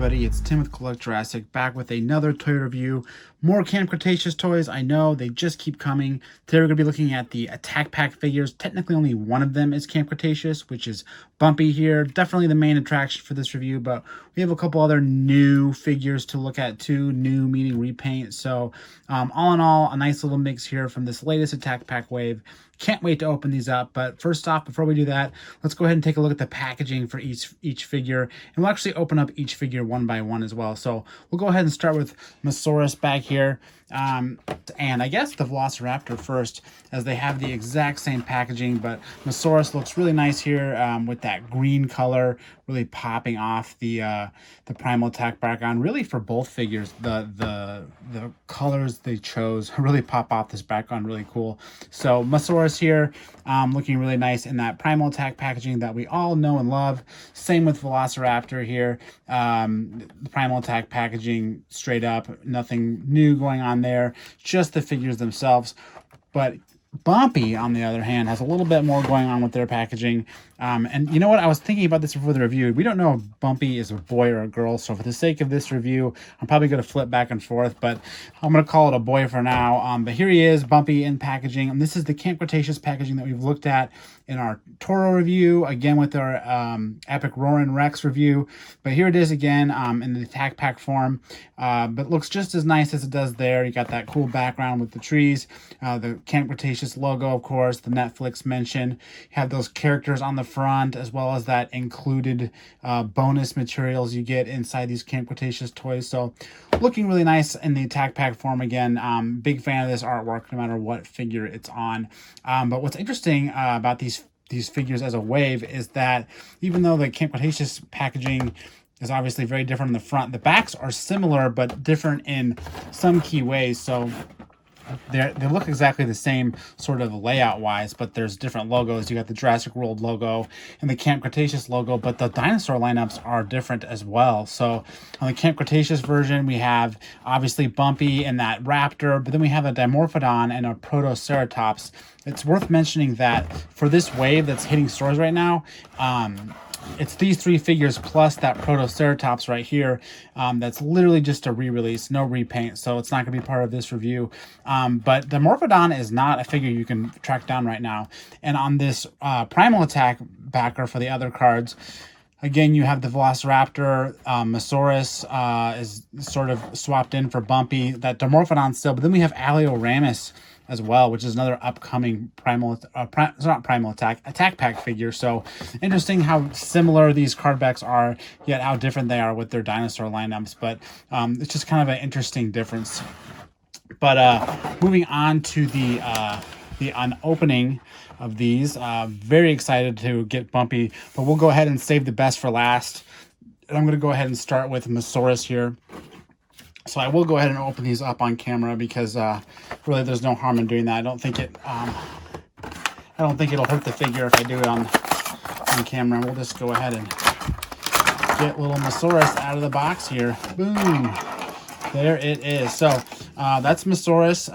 everybody, it's Tim with Collect Jurassic, back with another toy review. More Camp Cretaceous toys. I know, they just keep coming. Today we're going to be looking at the Attack Pack figures. Technically only one of them is Camp Cretaceous, which is Bumpy here. Definitely the main attraction for this review, but we have a couple other new figures to look at too. New meaning repaint. So all in all, a nice little mix here from this latest Attack Pack wave. Can't wait to open these up, but first off, before we do that, let's go ahead and take a look at the packaging for each figure, and we'll actually open up each figure one by one as well. So we'll go ahead and start with Mosaurus back here, and I guess the Velociraptor first, as they have the exact same packaging, but Mosaurus looks really nice here with that green color really popping off the Primal Attack background. Really, for both figures, the colors they chose really pop off this background, really cool. So Mosaurus here looking really nice in that Primal Attack packaging that we all know and love. Same with Velociraptor here. The Primal Attack packaging straight up, nothing new going on there, just the figures themselves. But Bumpy, on the other hand, has a little bit more going on with their packaging. And you know what? I was thinking about this before the review. We don't know if Bumpy is a boy or a girl, so for the sake of this review, I'm probably going to flip back and forth, but I'm going to call it a boy for now. But here he is, Bumpy in packaging, and this is the Camp Cretaceous packaging that we've looked at in our Toro review, again with our Epic Roarin' Rex review. But here it is again in the Attack Pack form, but looks just as nice as it does there. You got that cool background with the trees, the Camp Cretaceous logo, of course, the Netflix mention. You have those characters on the front, as well as that included bonus materials you get inside these Camp Cretaceous toys. So looking really nice in the Attack Pack form again. Big fan of this artwork, no matter what figure it's on. But what's interesting about these figures as a wave is that even though the Camp Cretaceous packaging is obviously very different in the front, the backs are similar but different in some key ways. So they look exactly the same sort of layout wise, but there's different logos. You got the Jurassic World logo and the Camp Cretaceous logo, but the dinosaur lineups are different as well. So on the Camp Cretaceous version, we have obviously Bumpy and that raptor, but then we have a Dimorphodon and a Protoceratops. It's worth mentioning that for this wave that's hitting stores right now, it's these three figures plus that Protoceratops right here. That's literally just a re-release, no repaint, so it's not going to be part of this review. But the Dimorphodon is not a figure you can track down right now. And on this Primal Attack backer for the other cards, again, you have the Velociraptor. Mosaurus is sort of swapped in for Bumpy. That Dimorphodon still, but then we have Alioramus as well, which is another upcoming Attack Pack figure. So interesting how similar these card backs are, yet how different they are with their dinosaur lineups. But it's just kind of an interesting difference. But moving on to the unopening of these, very excited to get Bumpy, but we'll go ahead and save the best for last. And I'm going to go ahead and start with Mosaurus here. So I will go ahead and open these up on camera because really there's no harm in doing that. I don't think it'll hurt the figure if I do it on camera. We'll just go ahead and get little Mosaurus out of the box here. Boom. There it is. So that's Mosaurus.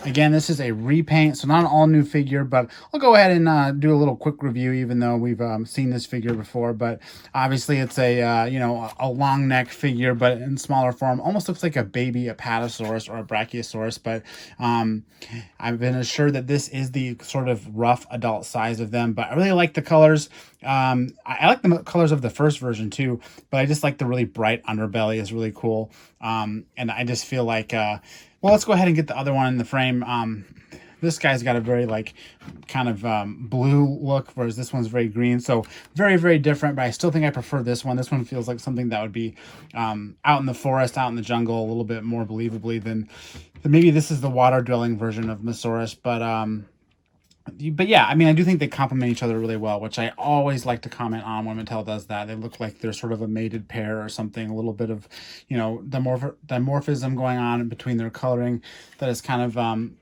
Again, this is a repaint, so not an all-new figure, but I'll go ahead and do a little quick review, even though we've seen this figure before. But obviously, it's a a long neck figure, but in smaller form. Almost looks like a baby Apatosaurus or a Brachiosaurus. But I've been assured that this is the sort of rough adult size of them. But I really like the colors. I like the colors of the first version too, but I just like the really bright underbelly is really cool. And I just feel like, well, let's go ahead and get the other one in the frame. This guy's got a very kind of blue look, whereas this one's very green. So very, very different, but I still think I prefer this one. This one feels like something that would be out in the forest, out in the jungle, a little bit more believably than maybe this is the water dwelling version of Mosaurus. But yeah, I mean, I do think they complement each other really well, which I always like to comment on when Mattel does that. They look like they're sort of a mated pair or something, a little bit of, dimorphism going on in between their coloring that is kind of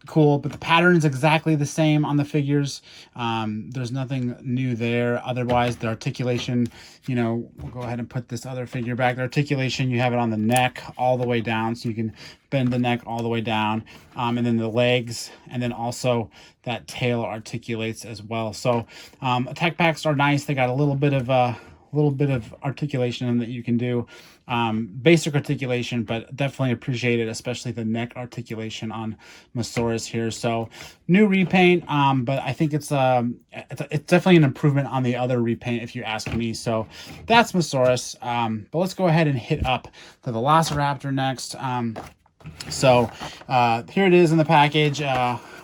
cool. But the pattern is exactly the same on the figures. There's nothing new there. Otherwise, the articulation, we'll go ahead and put this other figure back. The articulation, you have it on the neck all the way down, so you can bend the neck all the way down, and then the legs, and then also that tail articulates as well. So attack packs are nice. They got a little bit of articulation that you can do. Basic articulation, but definitely appreciate it, especially the neck articulation on Mosaurus here. So new repaint, but I think it's definitely an improvement on the other repaint if you ask me. So that's Mosaurus. But let's go ahead and hit up the Velociraptor next. So here it is in the package.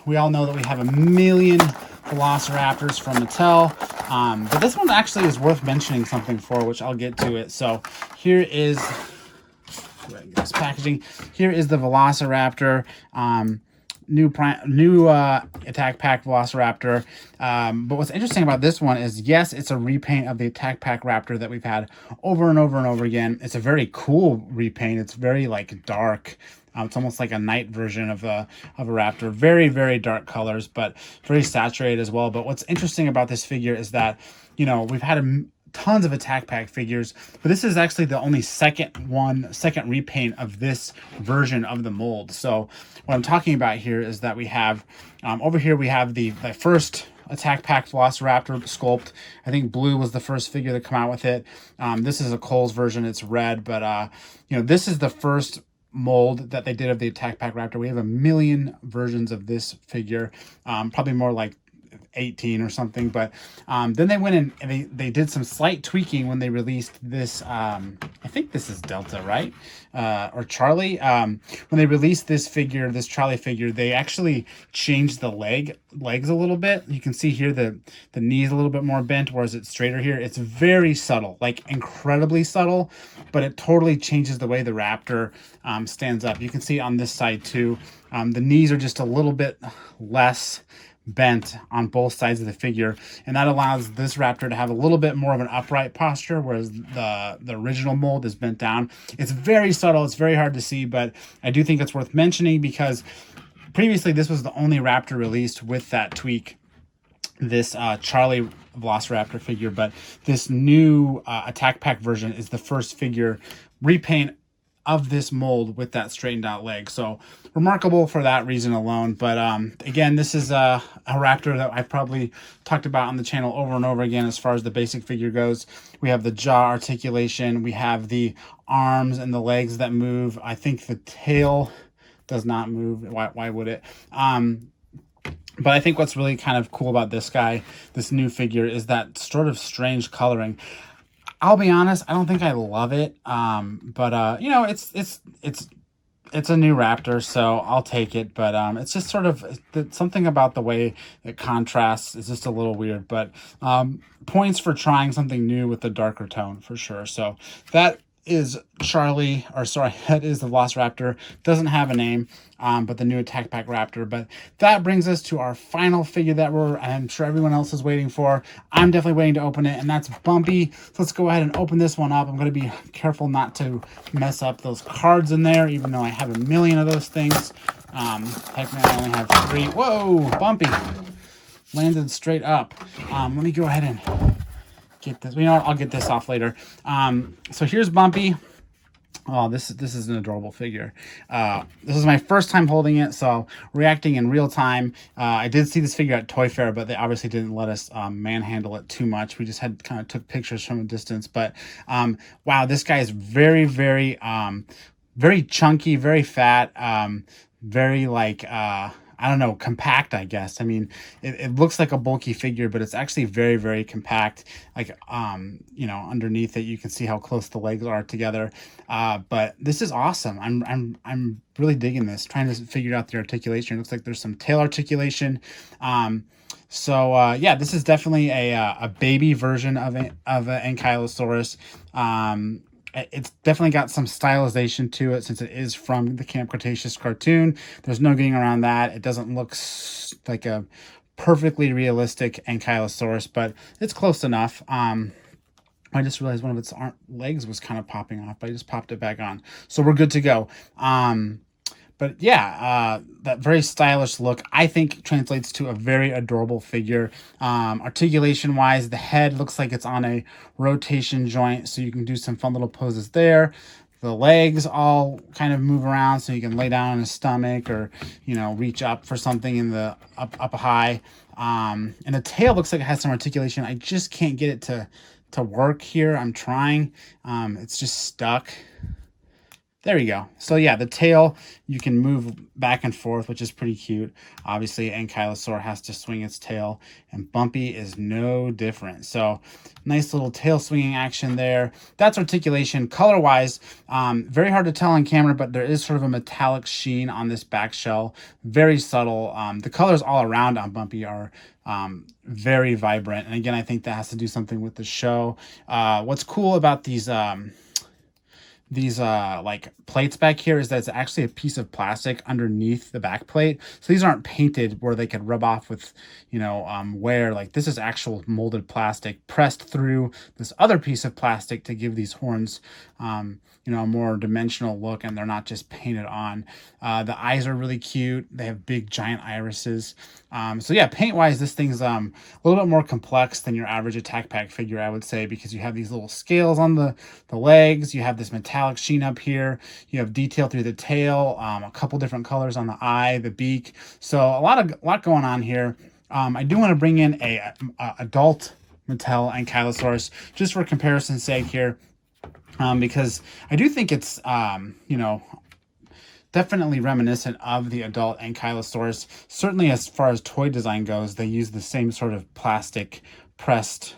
We all know that we have a million Velociraptors from Mattel, but this one actually is worth mentioning something for, which I'll get to it. So here is this packaging. Here is the Velociraptor. New Attack Pack Velociraptor. But what's interesting about this one is, yes, it's a repaint of the Attack Pack Raptor that we've had over and over and over again. It's a very cool repaint. It's very like dark. It's almost like a night version of a raptor. Very, very dark colors, but very saturated as well. But what's interesting about this figure is that, you know, we've had tons of Attack Pack figures, but this is actually the only second repaint of this version of the mold. So what I'm talking about here is that we have, over here we have the first Attack Pack Velociraptor sculpt. I think blue was the first figure to come out with it. This is a Kohl's version. It's red, but you know, this is the first mold that they did of the Attack Pack Raptor. We have a million versions of this figure, probably more like 18 or something, but then they went and they did some slight tweaking when they released this. I think this is Delta, right? Or Charlie. When they released this figure, this Charlie figure, they actually changed the legs a little bit. You can see here the knee's a little bit more bent, whereas it's straighter here. It's very subtle, like incredibly subtle, but it totally changes the way the Raptor stands up. You can see on this side too, the knees are just a little bit less bent on both sides of the figure, and that allows this raptor to have a little bit more of an upright posture, whereas the original mold is bent down. It's very subtle, it's very hard to see, but I do think it's worth mentioning because previously this was the only raptor released with that tweak, this Charlie Velociraptor figure, but this new Attack Pack version is the first figure repaint of this mold with that straightened out leg. So remarkable for that reason alone. But again, this is a raptor that I've probably talked about on the channel over and over again as far as the basic figure goes. We have the jaw articulation, we have the arms and the legs that move. I think the tail does not move. Why would it? But I think what's really kind of cool about this guy, this new figure, is that sort of strange coloring. I'll be honest, I don't think I love it, but you know, it's a new Raptor, so I'll take it. But it's just sort of something about the way it contrasts is just a little weird. But points for trying something new with the darker tone for sure. So that is Charlie, or sorry, that is the Velociraptor. Doesn't have a name, but the new Attack Pack Raptor. But that brings us to our final figure that I'm sure everyone else is waiting for. I'm definitely waiting to open it, and that's Bumpy. So let's go ahead and open this one up. I'm going to be careful not to mess up those cards in there, even though I have a million of those things. Technically, I only have 3. Whoa, Bumpy landed straight up. Let me go ahead and get this. You know what? I'll get this off later. So here's Bumpy. Oh, this is an adorable figure. This is my first time holding it, so reacting in real time. I did see this figure at Toy Fair, but they obviously didn't let us manhandle it too much. We just kind of took pictures from a distance. But wow, this guy is very, very, very chunky, very fat, very like I don't know, compact, I guess. I mean, it looks like a bulky figure, but it's actually very, very compact. Like, you know, underneath it, you can see how close the legs are together. But this is awesome. I'm really digging this. Trying to figure out the articulation. It looks like there's some tail articulation. So yeah, this is definitely a baby version of an Ankylosaurus. It's definitely got some stylization to it since it is from the Camp Cretaceous cartoon. There's no getting around that. It doesn't look like a perfectly realistic Ankylosaurus, but it's close enough. I just realized one of its legs was kind of popping off, but I just popped it back on. So we're good to go. But yeah, that very stylish look, I think, translates to a very adorable figure. Articulation-wise, the head looks like it's on a rotation joint, so you can do some fun little poses there. The legs all kind of move around, so you can lay down on his stomach or, you know, reach up for something in the up high. And the tail looks like it has some articulation. I just can't get it to work here. I'm trying. It's just stuck. There you go. So yeah, the tail, you can move back and forth, which is pretty cute. Obviously, Ankylosaur has to swing its tail, and Bumpy is no different. So nice little tail swinging action there. That's articulation. Color-wise, very hard to tell on camera, but there is sort of a metallic sheen on this back shell. Very subtle. The colors all around on Bumpy are very vibrant. And again, I think that has to do something with the show. What's cool about these like plates back here is that it's actually a piece of plastic underneath the back plate. So these aren't painted where they could rub off with, wear. Like this is actual molded plastic pressed through this other piece of plastic to give these horns, a more dimensional look, and they're not just painted on. The eyes are really cute. They have big giant irises. So yeah, paint wise, this thing's a little bit more complex than your average attack pack figure, I would say, because you have these little scales on the legs. You have this metallic sheen up here. You have detail through the tail, a couple different colors on the eye, the beak. So a lot going on here. I do want to bring in a adult Mattel Ankylosaurus just for comparison's sake here. Because I do think it's, definitely reminiscent of the adult Ankylosaurus. Certainly as far as toy design goes, they use the same sort of plastic pressed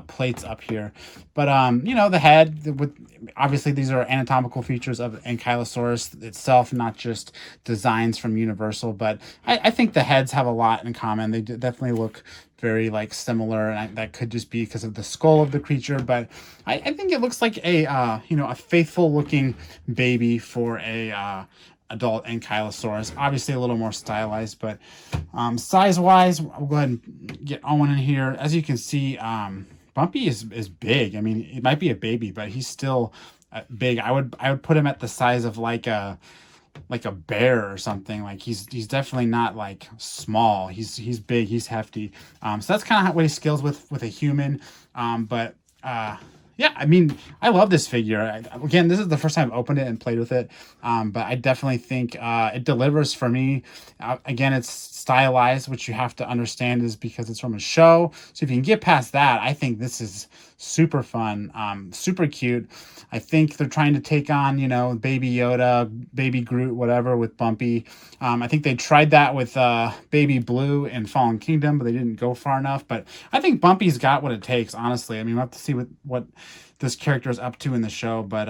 plates up here. But, the head, obviously these are anatomical features of Ankylosaurus itself, not just designs from Universal. But I think the heads have a lot in common. They definitely look very similar, and that could just be because of the skull of the creature. But I think it looks like a faithful looking baby for a adult Ankylosaurus. Obviously a little more stylized, but size wise, I'll go ahead and get Owen in here. As you can see, Bumpy is big. I mean, it might be a baby, but he's still big. I would put him at the size of like a bear or something. Like he's definitely not like small. He's big, he's hefty. So that's kind of what he scales with a human. Yeah, I mean, I love this figure. Again, this is the first time I've opened it and played with it, but I definitely think it delivers for me. Again, it's stylized, which you have to understand is because it's from a show. So if you can get past that, I think this is super fun, super cute. I think they're trying to take on, Baby Yoda, Baby Groot, whatever, with Bumpy. I think they tried that with Baby Blue in Fallen Kingdom, but they didn't go far enough. But I think Bumpy's got what it takes, honestly. I mean, we'll have to see what this character is up to in the show. But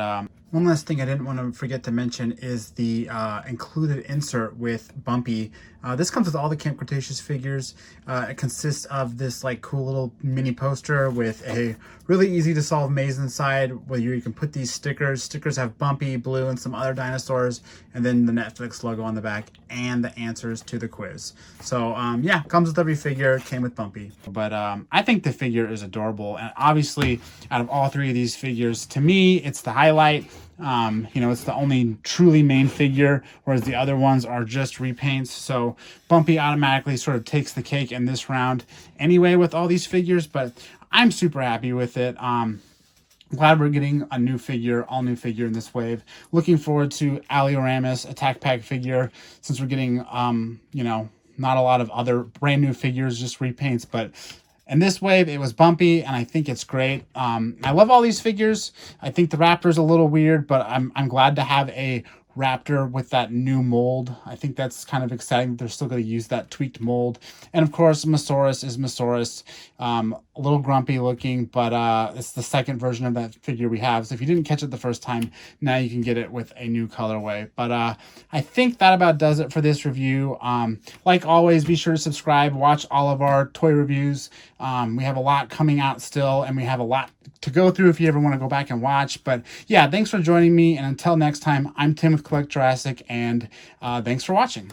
one last thing I didn't want to forget to mention is the included insert with Bumpy. This comes with all the Camp Cretaceous figures. It consists of this cool little mini poster with a really easy to solve maze inside where you can put these stickers. Stickers have Bumpy, Blue, and some other dinosaurs, and then the Netflix logo on the back and the answers to the quiz. So yeah, comes with every figure, came with Bumpy. But I think the figure is adorable, and obviously out of all three of these figures, to me, it's the highlight. It's the only truly main figure, whereas the other ones are just repaints. So Bumpy automatically sort of takes the cake in this round anyway with all these figures, but I'm super happy with it. Glad we're getting a new figure, all new figure in this wave. Looking forward to Alioramus Attack Pack figure, since we're getting, not a lot of other brand new figures, just repaints, but in this wave, it was Bumpy, and I think it's great. I love all these figures. I think the Raptor's a little weird, but I'm glad to have a Raptor with that new mold. I think that's kind of exciting. They're still going to use that tweaked mold. And of course, Mosaurus is Mosaurus. A little grumpy looking, but it's the second version of that figure we have. So if you didn't catch it the first time, now you can get it with a new colorway. But I think that about does it for this review. Like always, be sure to subscribe, watch all of our toy reviews. We have a lot coming out still, and we have a lot to go through if you ever want to go back and watch. But yeah, thanks for joining me, and until next time, I'm Tim with Collect Jurassic, and thanks for watching.